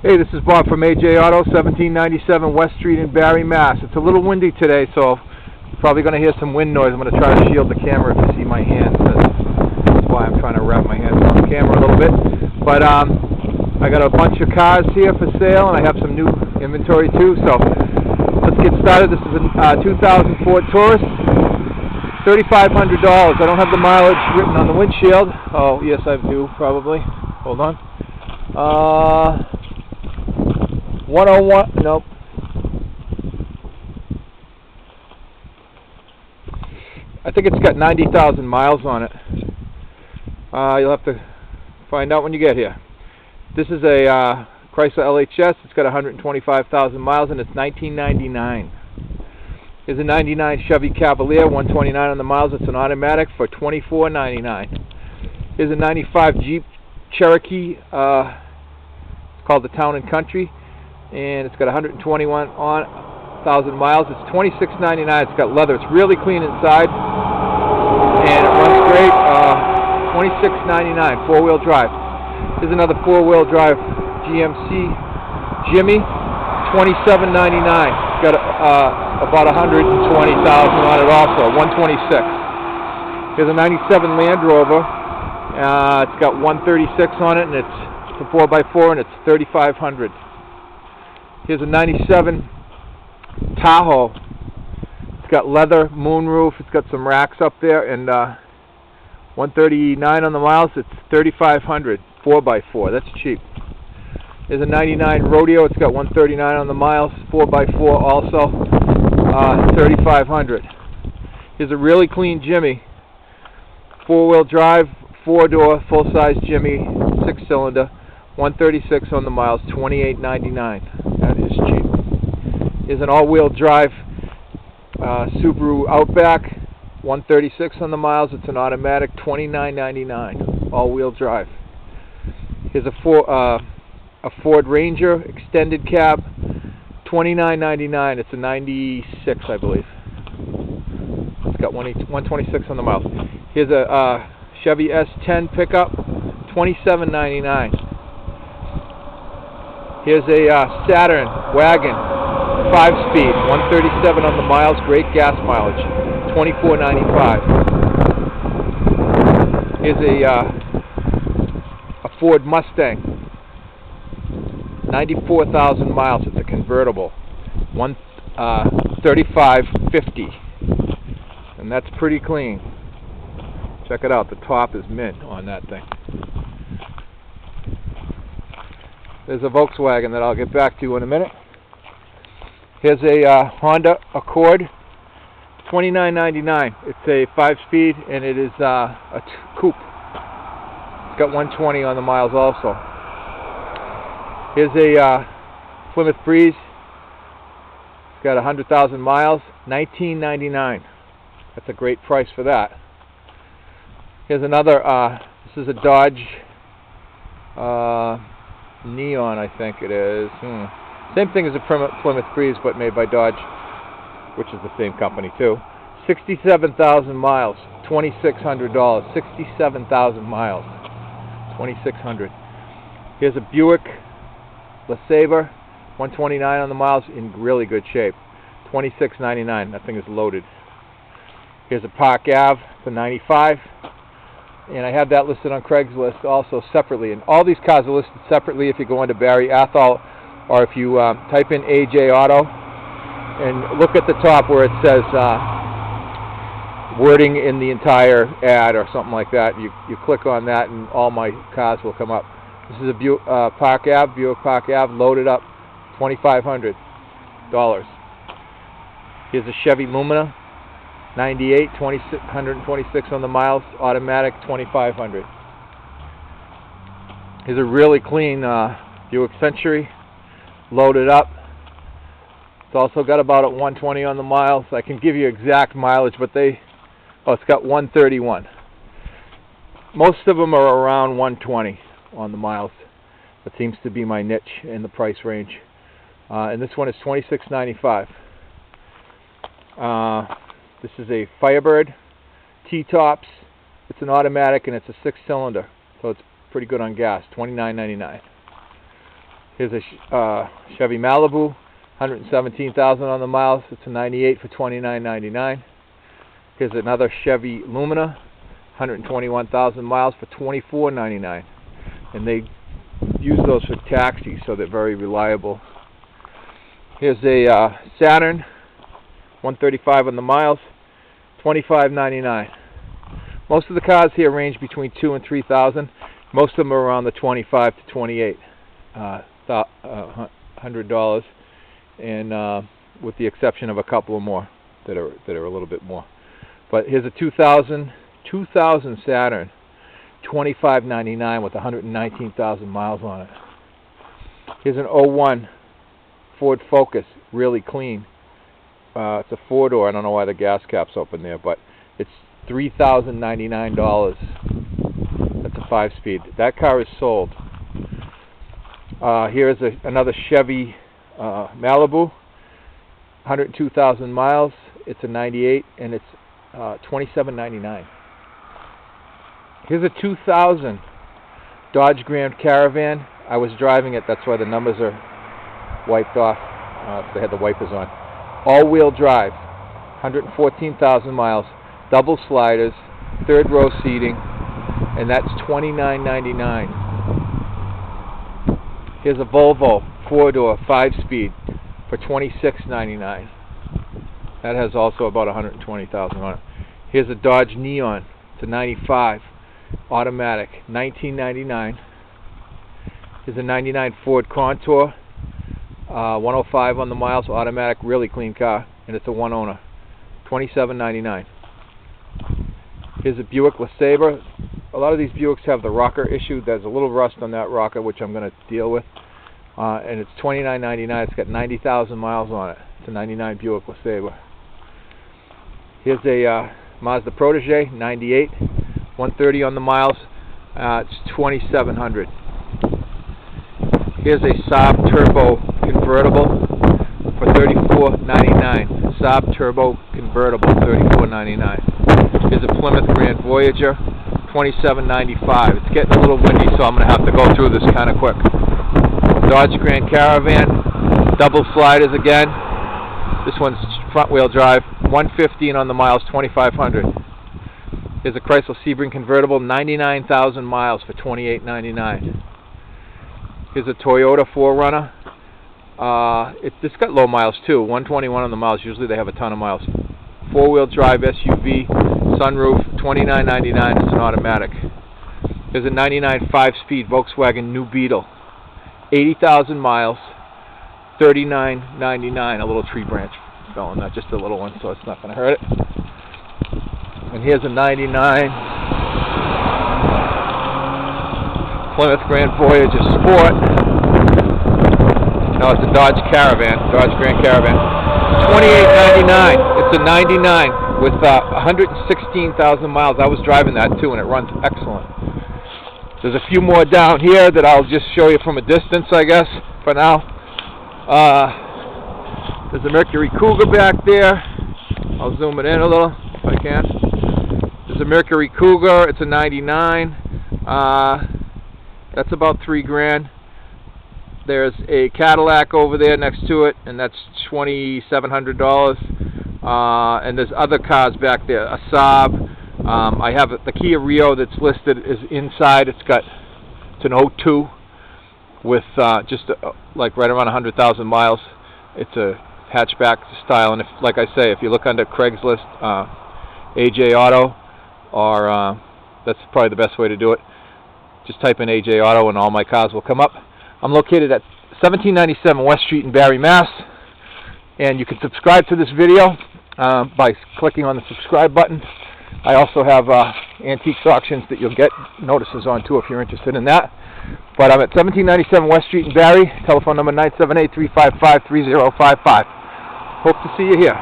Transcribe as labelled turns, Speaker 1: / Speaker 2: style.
Speaker 1: Hey, this is Bob from AJ Auto, 1797 West Street in Barre, Mass. It's a little windy today, so you're probably going to hear some wind noise. I'm going to try to shield the camera if you see my hands. That's why I'm trying to wrap my hands around the camera a little bit. But I got a bunch of cars here for sale, and I have some new inventory too. So let's get started. This is a 2000 Ford Taurus, $3,500. I don't have the mileage written on the windshield. Oh, yes, I do, probably. Hold on. 101, nope. I think it's got 90,000 miles on it. You'll have to find out when you get here. This is a Chrysler LHS. It's got 125,000 miles and it's 1999. Here's a 99 Chevy Cavalier, 129 on the miles. It's an automatic for $24.99. Here's a 95 Jeep Cherokee. It's called the Town and Country, and it's got 121,000 miles. It's $26.99. It's got leather. It's really clean inside, and it runs great. $26.99, four-wheel drive. Here's another four-wheel drive GMC Jimmy, $27.99. It's got about 120,000 on it also, 126. Here's a 97 Land Rover. It's got 136 on it, and it's a 4x4, and it's $3,500. Here's a 97 Tahoe. It's got leather, moonroof. It's got some racks up there, and 139 on the miles. It's $3,500. 4x4. That's cheap. Here's a 99 Rodeo. It's got 139 on the miles. 4x4 also. $3,500. Here's a really clean Jimmy. Four-wheel drive, four-door, full-size Jimmy, six-cylinder. 136 on the miles, $28.99. That is cheap. Here's an all-wheel drive Subaru Outback, 136 on the miles. It's an automatic, $29.99. All-wheel drive. Here's a Ford Ranger extended cab, $29.99. It's a 96, I believe. It's got 126 on the miles. Here's a Chevy S10 pickup, $27.99. Here's a Saturn wagon, 5-speed, 137 on the miles, great gas mileage, $24.95. Here's a Ford Mustang, 94,000 miles. It's a convertible, $35.50, and that's pretty clean. Check it out. The top is mint on that thing. There's a Volkswagen that I'll get back to in a minute. Here's a Honda Accord, $29.99. It's a 5-speed, and it is a coupe. It's got 120 on the miles also. Here's a Plymouth Breeze. It's got 100,000 miles, $19.99. That's a great price for that. Here's another, this is a Dodge Neon, I think it is. Same thing as a Plymouth Breeze, but made by Dodge, which is the same company too. 67,000 miles, $2,600. 67,000 miles, $2,600. Here's a Buick LeSabre, 129 on the miles, in really good shape, $26.99. That thing is loaded. Here's a Park Ave for 95. And I have that listed on Craigslist also separately. And all these cars are listed separately if you go into Barre Athol, or if you type in AJ Auto and look at the top where it says wording in the entire ad or something like that. You click on that and all my cars will come up. This is a Buick Park Ave, loaded up, $2,500. Here's a Chevy Lumina, 98, 126 on the miles, automatic, $2,500. Here's a really clean Buick Century, loaded up. It's also got about 120 on the miles. I can give you exact mileage, but it's got 131. Most of them are around 120 on the miles. That seems to be my niche in the price range. And this one is $26.95. This is a Firebird T-Tops. It's an automatic and it's a 6-cylinder, so it's pretty good on gas. $29.99. Here's a Chevy Malibu, 117,000 on the miles. It's a 98 for $29.99. Here's another Chevy Lumina, 121,000 miles for $24.99. And they use those for taxis, so they're very reliable. Here's a Saturn, 135 on the miles, $25.99. Most of the cars here range between $2,000 and $3,000. Most of them are around the $25 to $28 and with the exception of a couple of more that are a little bit more. But here's a 2000 Saturn, $25.99 with 119,000 miles on it. Here's an 01 Ford Focus, really clean. It's a 4-door. I don't know why the gas cap's open there, but it's $3,099. That's a 5-speed. That car is sold. Here's another Chevy Malibu, 102,000 miles. It's a 98, and it's $27.99. Here's a 2000 Dodge Grand Caravan. I was driving it, that's why the numbers are wiped off. They had the wipers on. All-wheel drive, 114,000 miles, double sliders, 3rd row seating, and that's $29.99. Here's a Volvo 4-door 5-speed for $26.99. That has also about 120,000 on it. Here's a Dodge Neon. It's a 95 automatic, $19.99. Here's a 99 Ford Contour, 105 on the miles, automatic, really clean car, and it's a one owner, $27.99. Here's a Buick LeSabre. A lot of these Buicks have the rocker issue. There's a little rust on that rocker, which I'm going to deal with, and it's $29.99. It's got 90,000 miles on it. It's a 99 Buick LeSabre. Here's a Mazda Protege, 98, 130 on the miles. It's $2,700. Here's a Saab Turbo convertible for $34.99. Saab Turbo convertible, $34.99. Here's a Plymouth Grand Voyager, $27.95. It's getting a little windy, so I'm going to have to go through this kind of quick. Dodge Grand Caravan, double sliders again. This one's front-wheel drive, 115 on the miles, $2,500. Here's a Chrysler Sebring convertible, 99,000 miles for $28.99. Here's a Toyota 4Runner. It's got low miles too, 121 on the miles. Usually they have a ton of miles. 4-wheel drive SUV, sunroof, $29.99. It's an automatic. Here's a 99 5-speed Volkswagen New Beetle, 80,000 miles, $39.99. A little tree branch fell on that, just a little one, so it's not going to hurt it. And here's a 99 Plymouth Grand Voyager Sport. No, it's a Dodge Caravan, Dodge Grand Caravan. $28.99. It's a 99 with 116,000 miles. I was driving that too, and it runs excellent. There's a few more down here that I'll just show you from a distance, I guess, for now. There's a Mercury Cougar back there. I'll zoom it in a little if I can. There's a Mercury Cougar. It's a 99. That's about $3,000. There's a Cadillac over there next to it, and that's $2,700. And there's other cars back there. A Saab. I have the Kia Rio that's listed is inside. It's an 02 with just like right around 100,000 miles. It's a hatchback style, and like I say, if you look under Craigslist, AJ Auto, or that's probably the best way to do it. Just type in AJ Auto, and all my cars will come up. I'm located at 1797 West Street in Barre, Mass. And you can subscribe to this video by clicking on the subscribe button. I also have antiques auctions that you'll get notices on too if you're interested in that. But I'm at 1797 West Street in Barre. Telephone number 978-355-3055. Hope to see you here.